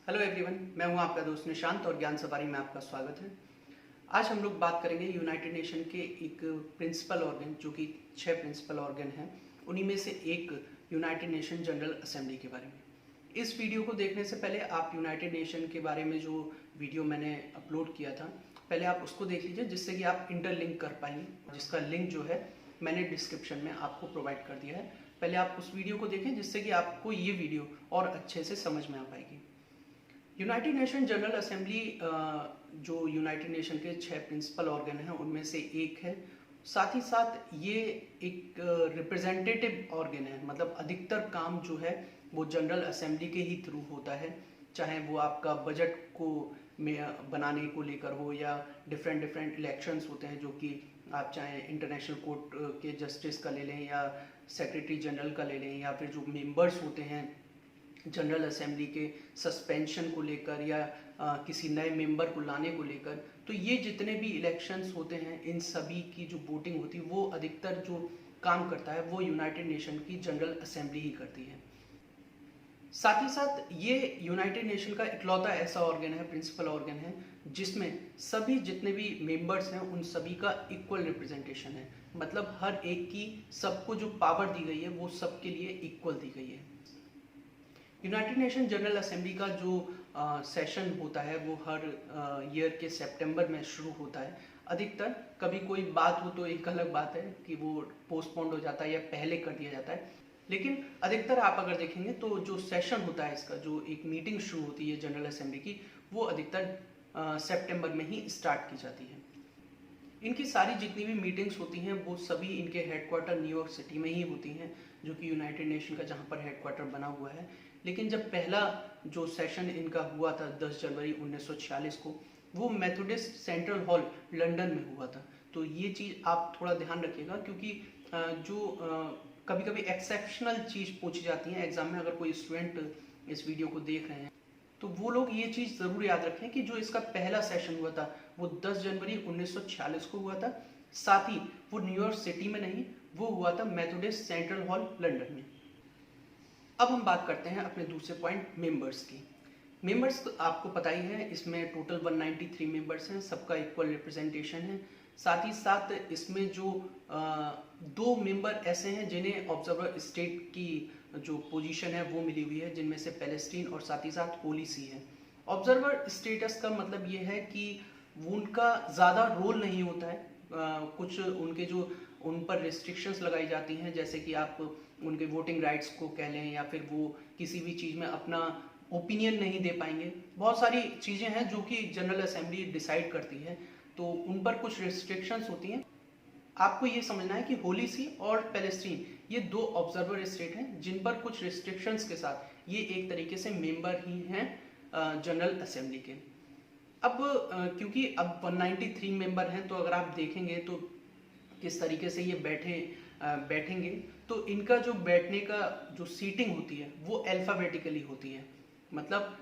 Hello everyone, मैं हूं आपका दोस्त निशांत और ज्ञान सफारी में आपका स्वागत है। आज हम लोग बात करेंगे यूनाइटेड नेशन के एक प्रिंसिपल ऑर्गन, जो कि 6 प्रिंसिपल ऑर्गन हैं, उन्हीं में से एक यूनाइटेड नेशन जनरल असेंबली के बारे में। इस वीडियो को देखने से पहले आप यूनाइटेड नेशन के बारे में जो वीडियो मैंने अपलोड किया था, पहले आप उसको देख लीजिए, जिससे कि आप इंटरलिंक कर पाएंगे, जिसका लिंक जो है मैंने डिस्क्रिप्शन में आपको प्रोवाइड कर दिया है। पहले आप उस वीडियो को देखें, जिससे कि आपको ये वीडियो और अच्छे से समझ में आ पाएगी। यूनाइटेड नेशन जनरल असेंबली जो यूनाइटेड नेशन के 6 प्रिंसिपल ऑर्गन हैं उनमें से एक है। साथ ही साथ ये एक रिप्रेजेंटेटिव ऑर्गन है, मतलब अधिकतर काम जो है वो जनरल असेंबली के ही थ्रू होता है, चाहे वो आपका बजट को बनाने को लेकर हो या डिफरेंट इलेक्शंस होते हैं, जो कि आप चाहे इंटरनेशनल कोर्ट के जस्टिस का ले लें या सेक्रेटरी जनरल का ले लें, या फिर जो मेंबर्स होते हैं जनरल असेंबली के सस्पेंशन को लेकर या किसी नए मेंबर को लाने को लेकर। तो ये जितने भी इलेक्शंस होते हैं, इन सभी की जो वोटिंग होती है, वो अधिकतर जो काम करता है वो यूनाइटेड नेशन की जनरल असेंबली ही करती है। साथ ही साथ ये यूनाइटेड नेशन का इकलौता ऐसा ऑर्गन है, प्रिंसिपल ऑर्गन है, जिसमें सभी जितने भी मेंबर्स हैं उन सभी का इक्वल रिप्रेजेंटेशन है। मतलब हर एक की सबको जो पावर दी गई है वो सबके लिए इक्वल दी गई है। यूनाइटेड नेशन जनरल असेंबली का जो सेशन होता है वो हर ईयर के सितंबर में शुरू होता है। अधिकतर कभी कोई बात हो तो एक अलग बात है कि वो पोस्टपोन्ड हो जाता है या पहले कर दिया जाता है, लेकिन अधिकतर आप अगर देखेंगे तो जो सेशन होता है, इसका जो एक मीटिंग शुरू होती है जनरल असेंबली की, वो अधिकतर सितंबर में ही स्टार्ट की जाती है। इनकी सारी जितनी भी मीटिंग्स होती हैं वो सभी इनके हेडक्वार्टर न्यूयॉर्क सिटी में ही होती हैं, जो कि यूनाइटेड नेशन का जहाँ पर हेडक्वार्टर बना हुआ है। लेकिन जब पहला जो सेशन इनका हुआ था 10 जनवरी 1946 को, वो मेथोडिस्ट सेंट्रल हॉल लंदन में हुआ था। तो ये चीज़ आप थोड़ा ध्यान रखिएगा, क्योंकि जो कभी कभी एक्सेप्शनल चीज़ पूछी जाती है एग्जाम में। अगर कोई स्टूडेंट इस वीडियो को देख रहे हैं तो वो लोग ये चीज़ ज़रूर याद रखें कि जो इसका पहला सेशन हुआ था वो 10 जनवरी 1946 को हुआ था। साथ ही वो न्यूयॉर्क सिटी में नहीं, वो हुआ था मेथोडिस्ट सेंट्रल हॉल लंदन में। अब हम बात करते हैं अपने दूसरे पॉइंट, मेंबर्स की। मेंबर्स तो आपको पता ही है, इसमें टोटल 193 मेंबर्स हैं, सबका इक्वल रिप्रेजेंटेशन है। साथ ही साथ इसमें जो 2 मेंबर ऐसे हैं जिन्हें ऑब्जर्वर स्टेट की जो पोजीशन है वो मिली हुई है, जिनमें से पैलेस्टीन और साथ ही साथ होली सी है। ऑब्जर्वर स्टेटस का मतलब ये है कि उनका ज़्यादा रोल नहीं होता है। कुछ उनके जो उन पर रिस्ट्रिक्शंस लगाई जाती हैं, जैसे कि आप उनके वोटिंग राइट्स को कह लें, या फिर वो किसी भी चीज़ में अपना ओपिनियन नहीं दे पाएंगे। बहुत सारी चीज़ें हैं जो कि जनरल असेंबली डिसाइड करती है, तो उन पर कुछ रिस्ट्रिक्शंस होती हैं। आपको ये समझना है कि होली सी और पैलेस्टीन ये 2 ऑब्जर्वर स्टेट हैं, जिन पर कुछ रिस्ट्रिक्शंस के साथ ये एक तरीके से मेंबर ही हैं जनरल असेंबली के। अब क्योंकि अब 193 मेंबर हैं, तो अगर आप देखेंगे तो किस तरीके से ये बैठेंगे, तो इनका जो बैठने का जो सीटिंग होती है वो अल्फ़ाबेटिकली होती है। मतलब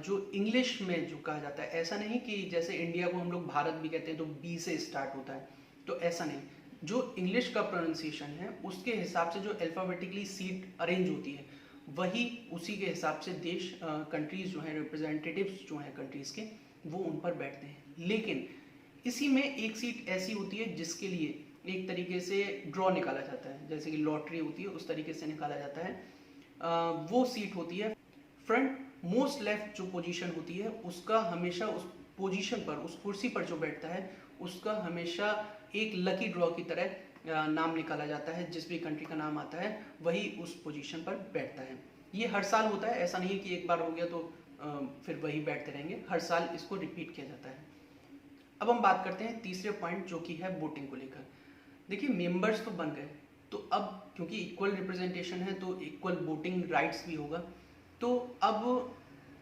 जो इंग्लिश में जो कहा जाता है, ऐसा नहीं कि जैसे इंडिया को हम लोग भारत भी कहते हैं तो बी से स्टार्ट होता है, तो ऐसा नहीं। जो इंग्लिश का प्रोनाउंसिएशन है उसके हिसाब से जो अल्फ़ाबेटिकली सीट अरेंज होती है, वही उसी के हिसाब से देश कंट्रीज़ जो हैं, रिप्रेजेंटेटिव्स जो हैं कंट्रीज़ के, वो उन पर बैठते हैं। लेकिन इसी में एक सीट ऐसी होती है जिसके लिए एक तरीके से ड्रॉ निकाला जाता है, जैसे कि लॉटरी होती है उस तरीके से निकाला जाता है। वो सीट होती है फ्रंट मोस्ट लेफ्ट जो पोजीशन होती है उसका, हमेशा उस पोजीशन पर, उस कुर्सी पर जो बैठता है उसका हमेशा एक लकी ड्रॉ की तरह नाम निकाला जाता है। जिस भी कंट्री का नाम आता है वही उस पोजीशन पर बैठता है। ये हर साल होता है, ऐसा नहीं है कि एक बार हो गया तो फिर वही बैठते रहेंगे। हर साल इसको रिपीट किया जाता है। अब हम बात करते हैं तीसरे पॉइंट, जो कि है वोटिंग को लेकर। देखिए, मेंबर्स तो बन गए, तो अब क्योंकि इक्वल रिप्रेजेंटेशन है तो इक्वल वोटिंग राइट्स भी होगा। तो अब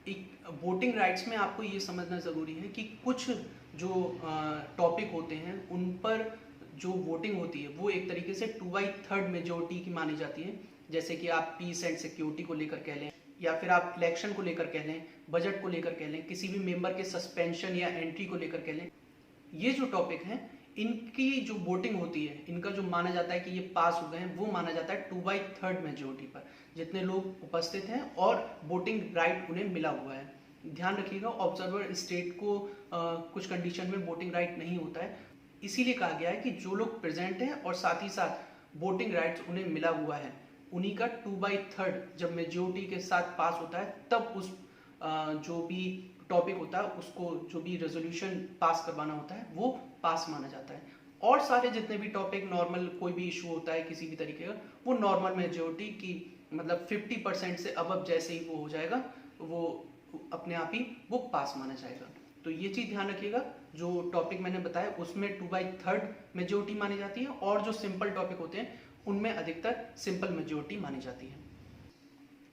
एक वोटिंग राइट्स में आपको ये समझना ज़रूरी है कि कुछ जो टॉपिक होते हैं उन पर जो वोटिंग होती है वो एक तरीके से 2/3 मेजोरिटी की मानी जाती है। जैसे कि आप पीस एंड सिक्योरिटी को लेकर कह लें, या फिर आप इलेक्शन को लेकर कह लें, बजट को लेकर कह लें, किसी भी मेंबर के सस्पेंशन या एंट्री को लेकर कह लें। ये जो टॉपिक हैं, इनकी जो वोटिंग होती है, इनका जो माना जाता है कि ये पास हो गए हैं, वो माना जाता है 2/3 मेजोरिटी पर, जितने लोग उपस्थित हैं और वोटिंग राइट उन्हें मिला हुआ है। ध्यान रखिएगा, ऑब्जर्वर स्टेट को कुछ कंडीशन में वोटिंग राइट नहीं होता है। इसीलिए कहा गया है कि जो लोग प्रेजेंट हैं और साथ ही साथ वोटिंग राइट्स उन्हें मिला हुआ है, उन्हीं का 2/3 जब मेजोरिटी के साथ पास होता है, तब उस जो भी टॉपिक होता है उसको, जो भी रेजोल्यूशन पास करवाना होता है, वो पास माना जाता है। और सारे जितने भी टॉपिक नॉर्मल कोई भी इशू होता है किसी भी तरीके का, वो नॉर्मल मेजोरिटी की मतलब 50% से अबव जैसे ही वो हो जाएगा, वो अपने आप ही वो पास माना जाएगा। तो ये चीज ध्यान रखिएगा, जो टॉपिक मैंने बताया उसमें 2/3 मेजोरिटी मानी जाती है, और जो सिंपल टॉपिक होते हैं उनमें अधिकतर सिंपल मेजोरिटी मानी जाती है।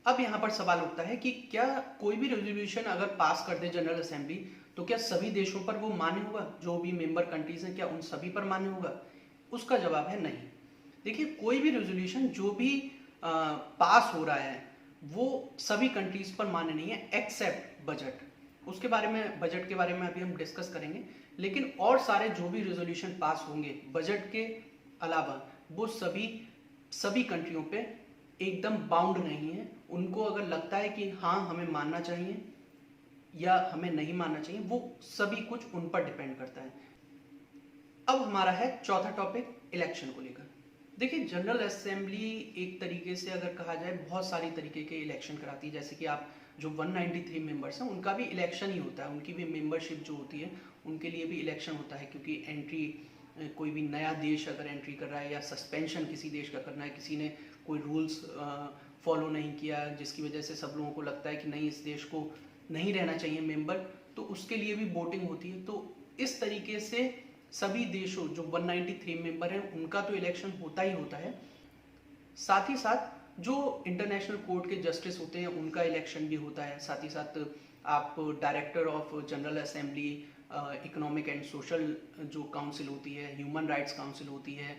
अब यहाँ पर सवाल उठता है कि क्या कोई भी रेजोल्यूशन अगर पास कर दे जनरल असेंबली, तो क्या सभी देशों पर वो मान्य होगा? जो भी मेंबर कंट्रीज हैं क्या उन सभी पर मान्य होगा? उसका जवाब है नहीं। देखिए, कोई भी रेजोल्यूशन जो भी पास हो रहा है वो सभी कंट्रीज पर मान्य नहीं है, एक्सेप्ट बजट। उसके बारे में, बजट के बारे में अभी हम डिस्कस करेंगे, लेकिन और सारे जो भी रेजोल्यूशन पास होंगे बजट के अलावा, वो सभी कंट्रियों पे एकदम बाउंड नहीं है। उनको अगर लगता है कि हाँ हमें मानना चाहिए या हमें नहीं मानना चाहिए, वो सभी कुछ उन पर डिपेंड करता है। अब हमारा है चौथा टॉपिक, इलेक्शन को लेकर। देखिए, जनरल असेंबली एक तरीके से अगर कहा जाए बहुत सारी तरीके के इलेक्शन कराती है। जैसे कि आप जो 193 मेंबर्स हैं उनका भी इलेक्शन ही होता है, उनकी भी मेंबरशिप जो होती है उनके लिए भी इलेक्शन होता है, क्योंकि एंट्री, कोई भी नया देश अगर एंट्री कर रहा है या सस्पेंशन किसी देश का करना है, किसी ने कोई रूल्स फॉलो नहीं किया जिसकी वजह से सब लोगों को लगता है कि नहीं इस देश को नहीं रहना चाहिए मेंबर, तो उसके लिए भी वोटिंग होती है। तो इस तरीके से सभी देशों जो 193 मेंबर हैं उनका तो इलेक्शन होता ही होता है। साथ ही साथ जो इंटरनेशनल कोर्ट के जस्टिस होते हैं उनका इलेक्शन भी होता है। साथ ही साथ आप director of general assembly, economic and social जो काउंसिल होती है, ह्यूमन राइट्स काउंसिल होती है,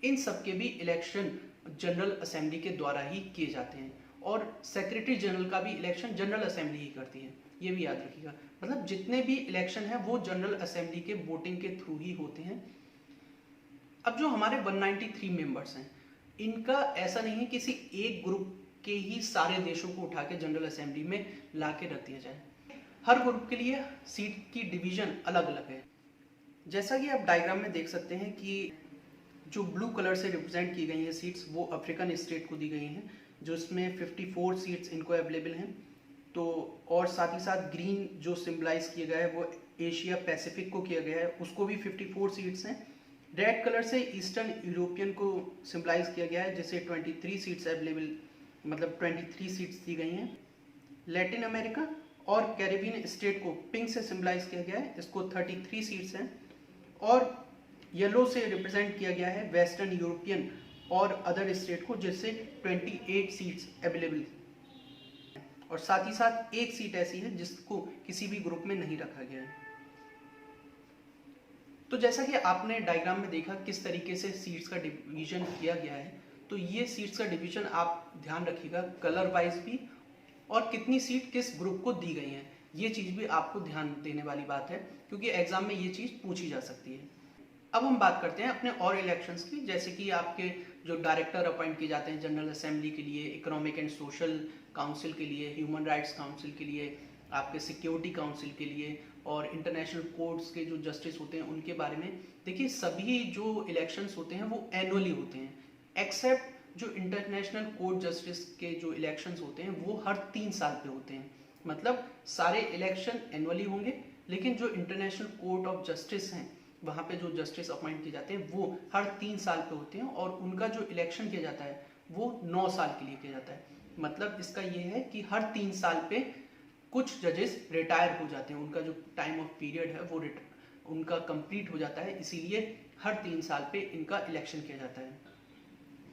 इन सब के भी इलेक्शन जनरल असेंबली के द्वारा ही किए जाते हैं। और सेक्रेटरी जनरल का भी इलेक्शन जनरल असेंबली ही करती है, ये भी याद रखिएगा। मतलब जितने भी इलेक्शन हैं वो जनरल असेंबली के वोटिंग के थ्रू ही होते हैं। अब जो हमारे 193 मेंबर्स हैं, इनका ऐसा नहीं है किसी एक ग्रुप के ही सारे देशों को उठा के जनरल असेंबली में ला के रख दिया जाए। हर ग्रुप के लिए सीट की डिवीजन अलग अलग है। जैसा कि आप डायग्राम में देख सकते हैं कि जो ब्लू कलर से रिप्रेजेंट की गई हैं सीट्स, वो अफ्रीकन स्टेट को दी गई हैं, जो इसमें 54 सीट्स इनको अवेलेबल हैं। तो और साथ ही साथ ग्रीन जो सिंबलाइज किया गया है वो एशिया पैसिफिक को किया गया है, उसको भी 54 सीट्स हैं। रेड कलर से ईस्टर्न यूरोपियन को सिंबलाइज किया गया है, जिसे 23 सीट्स अवेलेबल, मतलब 23 सीट्स दी गई हैं। लैटिन अमेरिका और कैरेबियन स्टेट को पिंक से सिंबलाइज किया गया है, इसको 33 सीट्स हैं। और येलो से रिप्रेजेंट किया गया है वेस्टर्न यूरोपियन और अदर स्टेट को, जिससे 28 सीट्स अवेलेबल। और साथ ही साथ एक सीट ऐसी है जिसको किसी भी ग्रुप में नहीं रखा गया है। तो जैसा कि आपने डायग्राम में देखा किस तरीके से सीट्स का डिवीजन किया गया है, तो ये सीट्स का डिवीजन आप ध्यान रखिएगा कलर वाइज भी, और कितनी सीट किस ग्रुप को दी गई है, ये चीज भी आपको ध्यान देने वाली बात है, क्योंकि एग्जाम में ये चीज पूछी जा सकती है। अब हम बात करते हैं अपने और इलेक्शंस की। जैसे कि आपके जो डायरेक्टर अपॉइंट किए जाते हैं जनरल असेंबली के लिए, इकोनॉमिक एंड सोशल काउंसिल के लिए, ह्यूमन राइट्स काउंसिल के लिए, आपके सिक्योरिटी काउंसिल के लिए, और इंटरनेशनल कोर्ट्स के जो जस्टिस होते हैं उनके बारे में। देखिए, सभी जो इलेक्शंस होते हैं वो एनुअली होते हैं, एक्सेप्ट जो इंटरनेशनल कोर्ट जस्टिस के जो इलेक्शंस होते हैं वो हर 3 साल पे होते हैं। मतलब सारे इलेक्शन एनुअली होंगे, लेकिन जो इंटरनेशनल कोर्ट ऑफ जस्टिस हैं वहाँ पे जो जस्टिस अपॉइंट किए जाते हैं वो हर 3 साल पे होते हैं, और उनका जो इलेक्शन किया जाता है वो 9 साल के लिए किया जाता है। मतलब इसका ये है कि हर 3 साल पे कुछ जजेस रिटायर हो जाते हैं, उनका जो टाइम ऑफ पीरियड है वो उनका कंप्लीट हो जाता है, इसीलिए हर 3 साल पे इनका इलेक्शन किया जाता है।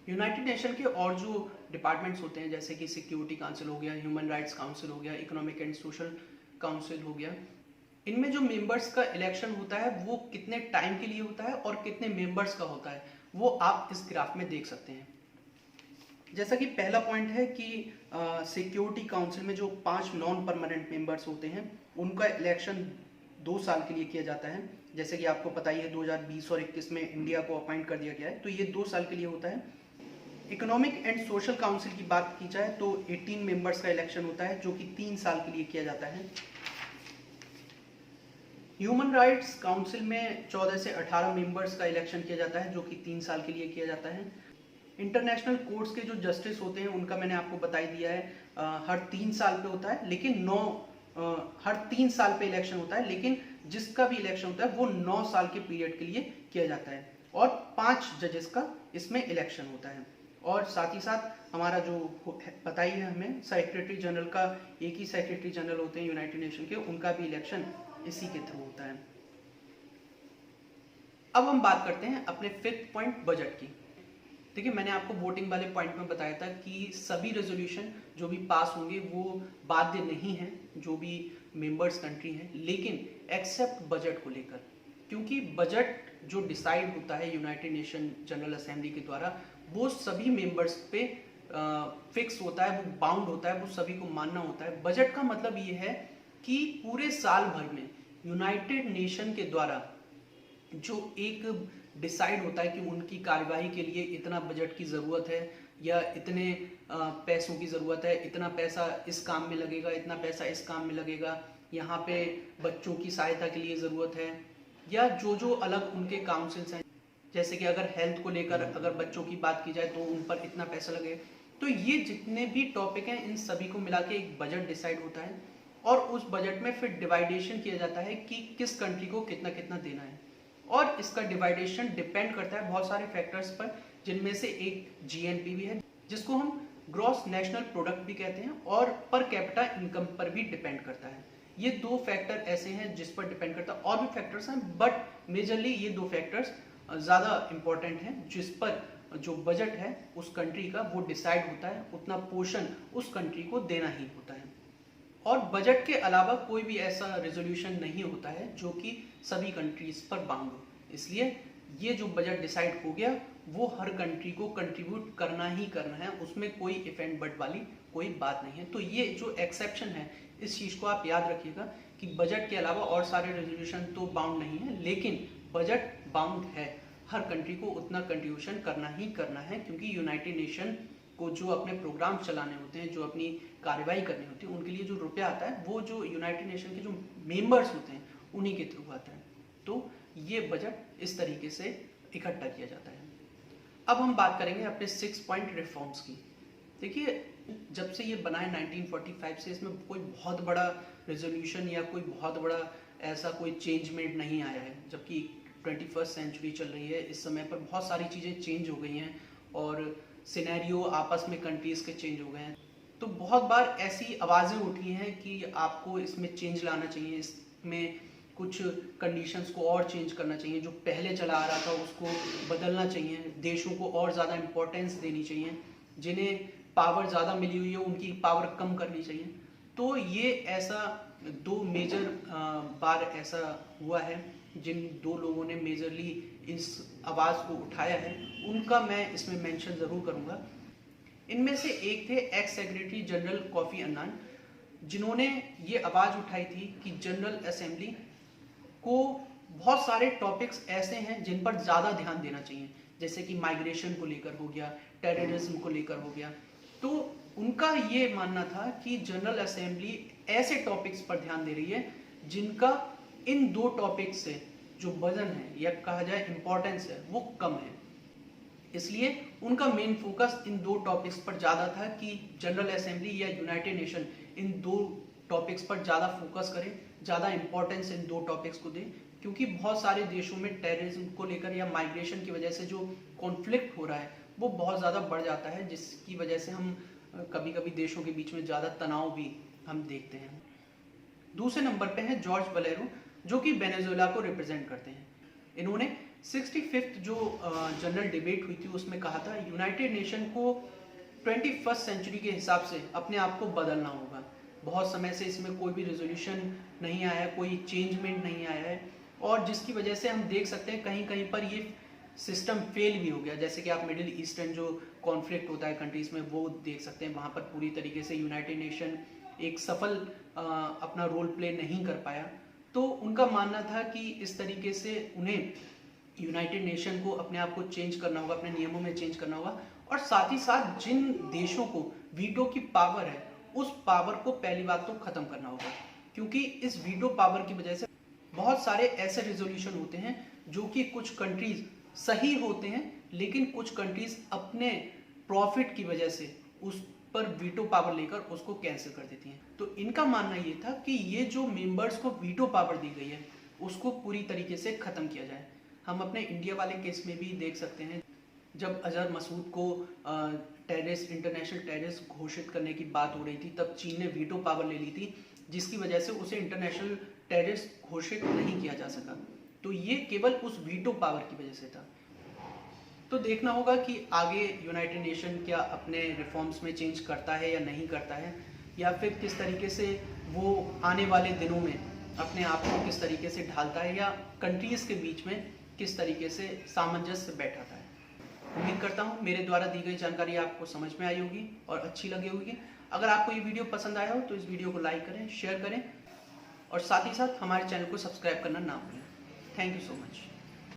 यूनाइटेड नेशन के और जो डिपार्टमेंट्स होते हैं, जैसे कि सिक्योरिटी काउंसिल हो गया, ह्यूमन राइट्स काउंसिल हो गया, इकोनॉमिक एंड सोशल काउंसिल हो गया, इनमें जो मेंबर्स का इलेक्शन होता है वो कितने टाइम के लिए होता है और कितने मेंबर्स का होता है वो आप इस ग्राफ में देख सकते हैं। जैसा कि पहला पॉइंट है कि सिक्योरिटी काउंसिल में जो 5 नॉन परमानेंट मेंबर्स होते हैं उनका इलेक्शन 2 साल के लिए किया जाता है। जैसे कि आपको पता ही है 2020 और 21 में इंडिया को अपॉइंट कर दिया गया है, तो ये 2 साल के लिए होता है। इकोनॉमिक एंड सोशल काउंसिल की बात की जाए तो 18 मेंबर्स का इलेक्शन होता है, जो कि 3 साल के लिए किया जाता है। ह्यूमन राइट्स काउंसिल में 14 से 18 मेंबर्स का इलेक्शन किया जाता है, जो कि 3 साल के लिए किया जाता है। इंटरनेशनल कोर्ट्स के जो जस्टिस होते हैं उनका मैंने आपको बता ही दिया है, हर 3 साल पे होता है, लेकिन हर 3 साल पे इलेक्शन होता है, लेकिन जिसका भी इलेक्शन होता है वो 9 साल के पीरियड के लिए किया जाता है और 5 जजेस का इसमें इलेक्शन होता है। और साथ ही साथ हमारा जो पता ही है हमें, सेक्रेटरी जनरल का, एक ही सेक्रेटरी जनरल होते हैं यूनाइटेड नेशन के, उनका भी इलेक्शन इसी के थ्रू होता है। अब हम बात करते हैं अपने 5th पॉइंट, बजट की। देखिए, मैंने आपको वोटिंग वाले पॉइंट में बताया था कि सभी रेजोल्यूशन जो भी पास होंगे वो बाध्य नहीं है, जो भी मेंबर्स कंट्री हैं, लेकिन एक्सेप्ट बजट को लेकर, क्योंकि बजट जो डिसाइड होता है यूनाइटेड नेशन जनरल असेंबली के द्वारा, वो सभी मेंबर्स पे फिक्स होता है, वो बाउंड होता है, वो सभी को मानना होता है। बजट का मतलब ये है कि पूरे साल भर में यूनाइटेड नेशन के द्वारा जो एक डिसाइड होता है कि उनकी कार्यवाही के लिए इतना बजट की ज़रूरत है या इतने पैसों की ज़रूरत है, इतना पैसा इस काम में लगेगा, इतना पैसा इस काम में लगेगा, यहाँ पे बच्चों की सहायता के लिए ज़रूरत है, या जो जो अलग उनके काउंसिल्स हैं, जैसे कि अगर हेल्थ को लेकर अगर बच्चों की बात की जाए तो उन पर इतना पैसा लगे। तो ये जितने भी टॉपिक हैं, इन सभी को मिला के एक बजट डिसाइड होता है और उस बजट में फिर डिवाइडेशन किया जाता है कि किस कंट्री को कितना कितना देना है। और इसका डिवाइडेशन डिपेंड करता है बहुत सारे फैक्टर्स पर, जिनमें से एक जीएनपी भी है, जिसको हम ग्रॉस नेशनल प्रोडक्ट भी कहते हैं, और पर कैपिटा इनकम पर भी डिपेंड करता है। ये 2 फैक्टर ऐसे हैं जिस पर डिपेंड करता है, और भी फैक्टर्स हैं, बट मेजरली ये 2 फैक्टर्स ज़्यादा इंपॉर्टेंट हैं, जिस पर जो बजट है उस कंट्री का वो डिसाइड होता है, उतना पोर्शन उस कंट्री को देना ही होता है। और बजट के अलावा कोई भी ऐसा रेजोल्यूशन नहीं होता है जो कि सभी कंट्रीज पर बाउंड हो। इसलिए ये जो बजट डिसाइड हो गया वो हर कंट्री को कंट्रीब्यूट करना ही करना है, उसमें कोई इफ एंड बट वाली कोई बात नहीं है। तो ये जो एक्सेप्शन है, इस चीज़ को आप याद रखिएगा कि बजट के अलावा और सारे रेजोल्यूशन तो बाउंड नहीं है, लेकिन बजट बाउंड है। हर कंट्री को उतना कंट्रीब्यूशन करना ही करना है, क्योंकि यूनाइटेड नेशन को जो अपने प्रोग्राम चलाने होते हैं, जो अपनी कार्रवाई करनी होती है, उनके लिए जो रुपया आता है वो जो यूनाइटेड नेशन के जो मेंबर्स होते हैं उन्हीं के थ्रू आता है। तो ये बजट इस तरीके से इकट्ठा किया जाता है। अब हम बात करेंगे अपने 6 पॉइंट रिफॉर्म्स की। देखिए, जब से ये बना है 1945 से, इसमें कोई बहुत बड़ा रेजोल्यूशन या कोई बहुत बड़ा ऐसा कोई चेंजमेंट नहीं आया है, जबकि 21st सेंचुरी चल रही है। इस समय पर बहुत सारी चीज़ें चेंज हो गई हैं और सिनेरियो आपस में कंट्रीज के चेंज हो गए हैं। तो बहुत बार ऐसी आवाज़ें उठी हैं कि आपको इसमें चेंज लाना चाहिए, इसमें कुछ कंडीशंस को और चेंज करना चाहिए, जो पहले चला आ रहा था उसको बदलना चाहिए, देशों को और ज़्यादा इम्पोर्टेंस देनी चाहिए, जिन्हें पावर ज़्यादा मिली हुई है उनकी पावर कम करनी चाहिए। तो ये ऐसा 2 मेजर बार ऐसा हुआ है, जिन 2 लोगों ने मेजरली इस आवाज़ को उठाया है, उनका मैं इसमें मेंशन ज़रूर करूँगा। इनमें से एक थे x secretary general Kofi Annan, जिन्होंने ये आवाज़ उठाई थी कि जनरल असेंबली को बहुत सारे टॉपिक्स ऐसे हैं जिन पर ज़्यादा ध्यान देना चाहिए, जैसे कि माइग्रेशन को लेकर हो गया, टेररिज्म को लेकर हो गया। तो उनका ये मानना था कि जनरल असेंबली ऐसे टॉपिक्स पर ध्यान दे रही है जिनका इन 2 टॉपिक्स से जो वजन है या कहा जाए इम्पोर्टेंस है वो कम है। इसलिए उनका मेन फोकस इन 2 टॉपिक्स पर ज़्यादा था कि जनरल असेंबली या यूनाइटेड नेशन इन 2 टॉपिक्स पर ज़्यादा फोकस करे, ज़्यादा इंपॉर्टेंस इन 2 टॉपिक्स को दे, क्योंकि बहुत सारे देशों में टेररिज्म को लेकर या माइग्रेशन की वजह से जो कॉन्फ्लिक्ट हो रहा है वो बहुत ज़्यादा बढ़ जाता है, जिसकी वजह से हम कभी कभी देशों के बीच में ज़्यादा तनाव भी हम देखते हैं। दूसरे नंबर पे हैं जॉर्ज वलेरो, जो कि वेनेजुएला को रिप्रेजेंट करते हैं। इन्होंने 65th जो जनरल डिबेट हुई थी उसमें कहा था यूनाइटेड नेशन को 21st सेंचुरी के हिसाब से अपने आप को बदलना होगा। बहुत समय से इसमें कोई भी रेजोल्यूशन नहीं आया है, कोई चेंजमेंट नहीं आया है, और जिसकी वजह से हम देख सकते हैं कहीं कहीं पर ये सिस्टम फेल भी हो गया। जैसे कि आप मिडिल ईस्टर्न जो कॉन्फ्लिक्ट होता है कंट्रीज में वो देख सकते हैं, वहाँ पर पूरी तरीके से यूनाइटेड नेशन एक सफल अपना रोल प्ले नहीं कर पाया। तो उनका मानना था कि इस तरीके से उन्हें यूनाइटेड नेशन को अपने आप को चेंज करना होगा, अपने नियमों में चेंज करना होगा, और साथ ही साथ जिन देशों को वीटो की पावर है उस पावर को पहली बात तो खत्म करना होगा, क्योंकि इस वीटो पावर की वजह से बहुत सारे ऐसे रेजोल्यूशन होते हैं जो कि कुछ कंट्रीज सही होते हैं, लेकिन कुछ कंट्रीज अपने प्रॉफिट की वजह से उस पर वीटो पावर लेकर उसको कैंसिल कर देती हैं। तो इनका मानना ये था कि ये जो मेंबर्स को वीटो पावर दी गई है उसको पूरी तरीके से खत्म किया जाए। हम अपने इंडिया वाले केस में भी देख सकते हैं, जब अजहर मसूद को टेररिस्ट, इंटरनेशनल टेररिस्ट घोषित करने की बात हो रही थी, तब चीन ने वीटो पावर ले ली थी, जिसकी वजह से उसे इंटरनेशनल टेररिस्ट घोषित नहीं किया जा सका। तो ये केवल उस वीटो पावर की वजह से था। तो देखना होगा कि आगे यूनाइटेड नेशन क्या अपने रिफॉर्म्स में चेंज करता है या नहीं करता है, या फिर किस तरीके से वो आने वाले दिनों में अपने आप को किस तरीके से ढालता है, या कंट्रीज़ के बीच में किस तरीके से सामंजस्य बैठाता है। उम्मीद करता हूँ मेरे द्वारा दी गई जानकारी आपको समझ में आई होगी और अच्छी लगी होगी। अगर आपको ये वीडियो पसंद आया हो तो इस वीडियो को लाइक करें, शेयर करें और साथ ही साथ हमारे चैनल को सब्सक्राइब करना ना भूलें। Thank you so much.